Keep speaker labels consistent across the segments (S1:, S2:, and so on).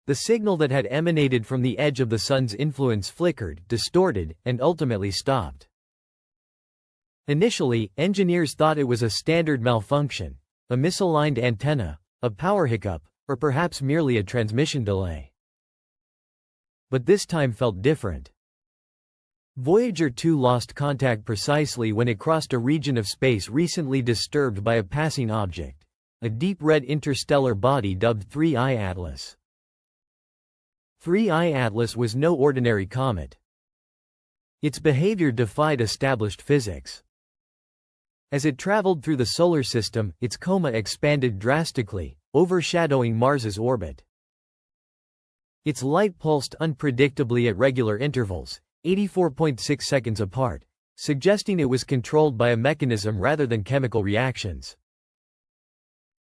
S1: The signal that had emanated from the edge of the sun's influence flickered, distorted, and ultimately stopped. Initially, engineers thought it was a standard malfunction, a misaligned antenna, a power hiccup, or perhaps merely a transmission delay. But this time felt different. Voyager 2 lost contact precisely when it crossed a region of space recently disturbed by a passing object, a deep red interstellar body dubbed 3I Atlas. 3I Atlas was no ordinary comet. Its behavior defied established physics. As it traveled through the solar system, its coma expanded drastically, overshadowing Mars's orbit. Its light pulsed unpredictably at regular intervals, 84.6 seconds apart, suggesting it was controlled by a mechanism rather than chemical reactions.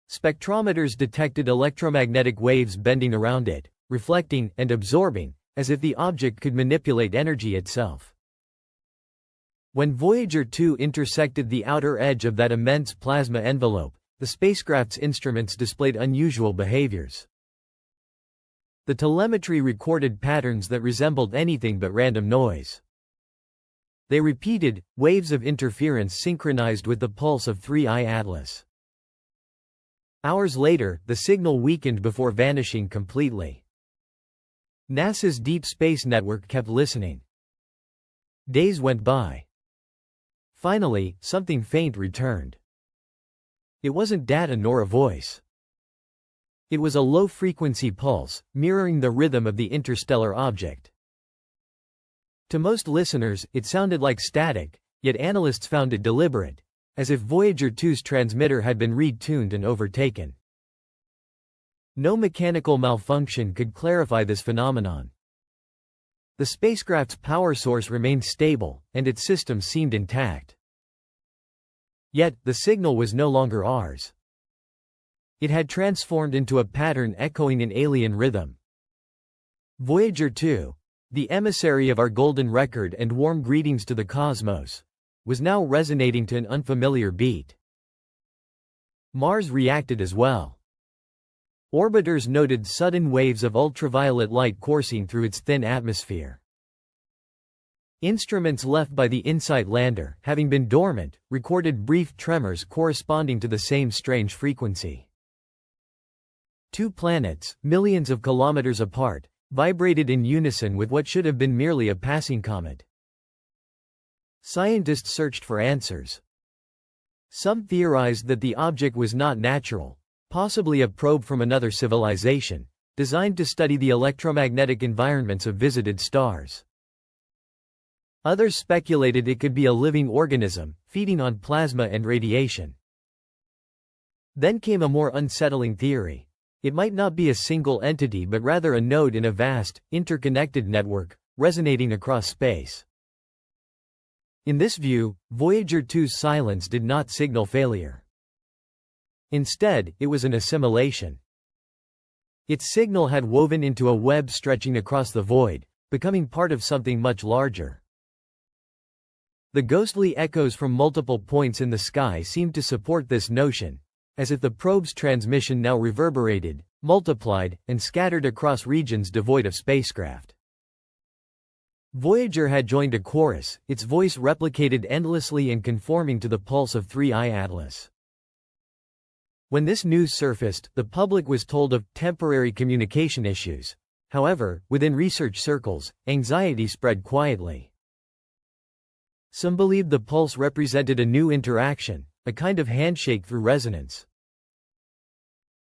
S1: Spectrometers detected electromagnetic waves bending around it, reflecting and absorbing, as if the object could manipulate energy itself. When Voyager 2 intersected the outer edge of that immense plasma envelope, the spacecraft's instruments displayed unusual behaviors. The telemetry recorded patterns that resembled anything but random noise. They repeated, waves of interference synchronized with the pulse of 3I Atlas. Hours later, the signal weakened before vanishing completely. NASA's Deep Space Network kept listening. Days went by. Finally, something faint returned. It wasn't data nor a voice. It was a low-frequency pulse, mirroring the rhythm of the interstellar object. To most listeners, it sounded like static, yet analysts found it deliberate, as if Voyager 2's transmitter had been retuned and overtaken. No mechanical malfunction could clarify this phenomenon. The spacecraft's power source remained stable, and its systems seemed intact. Yet, the signal was no longer ours. It had transformed into a pattern echoing an alien rhythm. Voyager 2, the emissary of our golden record and warm greetings to the cosmos, was now resonating to an unfamiliar beat. Mars reacted as well. Orbiters noted sudden waves of ultraviolet light coursing through its thin atmosphere. Instruments left by the InSight lander, having been dormant, recorded brief tremors corresponding to the same strange frequency. Two planets, millions of kilometers apart, vibrated in unison with what should have been merely a passing comet. Scientists searched for answers. Some theorized that the object was not natural, possibly a probe from another civilization, designed to study the electromagnetic environments of visited stars. Others speculated it could be a living organism, feeding on plasma and radiation. Then came a more unsettling theory. It might not be a single entity but rather a node in a vast, interconnected network, resonating across space. In this view, Voyager 2's silence did not signal failure. Instead, it was an assimilation. Its signal had woven into a web stretching across the void, becoming part of something much larger. The ghostly echoes from multiple points in the sky seemed to support this notion, as if the probe's transmission now reverberated, multiplied, and scattered across regions devoid of spacecraft. Voyager had joined a chorus, its voice replicated endlessly and conforming to the pulse of 3I Atlas. When this news surfaced, the public was told of temporary communication issues. However, within research circles, anxiety spread quietly. Some believed the pulse represented a new interaction, a kind of handshake through resonance.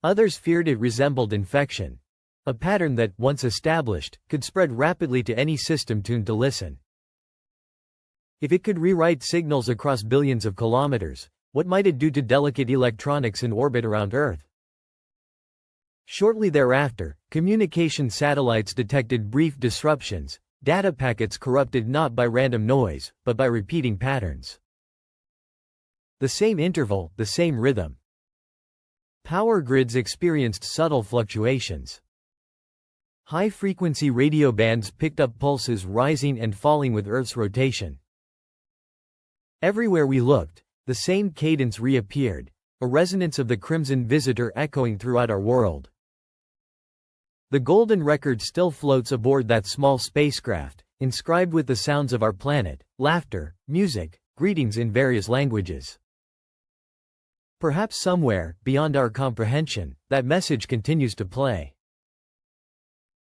S1: Others feared it resembled infection, a pattern that, once established, could spread rapidly to any system tuned to listen. If it could rewrite signals across billions of kilometers, what might it do to delicate electronics in orbit around Earth? Shortly thereafter, communication satellites detected brief disruptions, data packets corrupted not by random noise, but by repeating patterns. The same interval, the same rhythm. Power grids experienced subtle fluctuations. High-frequency radio bands picked up pulses rising and falling with Earth's rotation. Everywhere we looked, the same cadence reappeared, a resonance of the crimson visitor echoing throughout our world. The golden record still floats aboard that small spacecraft, inscribed with the sounds of our planet, laughter, music, greetings in various languages. Perhaps somewhere, beyond our comprehension, that message continues to play.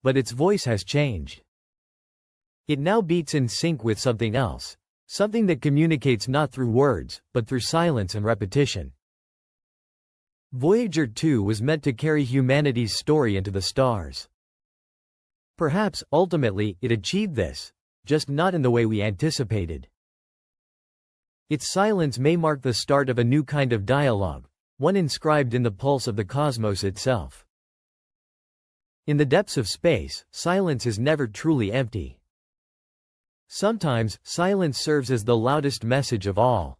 S1: But its voice has changed. It now beats in sync with something else, something that communicates not through words, but through silence and repetition. Voyager 2 was meant to carry humanity's story into the stars. Perhaps, ultimately, it achieved this, just not in the way we anticipated. Its silence may mark the start of a new kind of dialogue, one inscribed in the pulse of the cosmos itself. In the depths of space, silence is never truly empty. Sometimes, silence serves as the loudest message of all.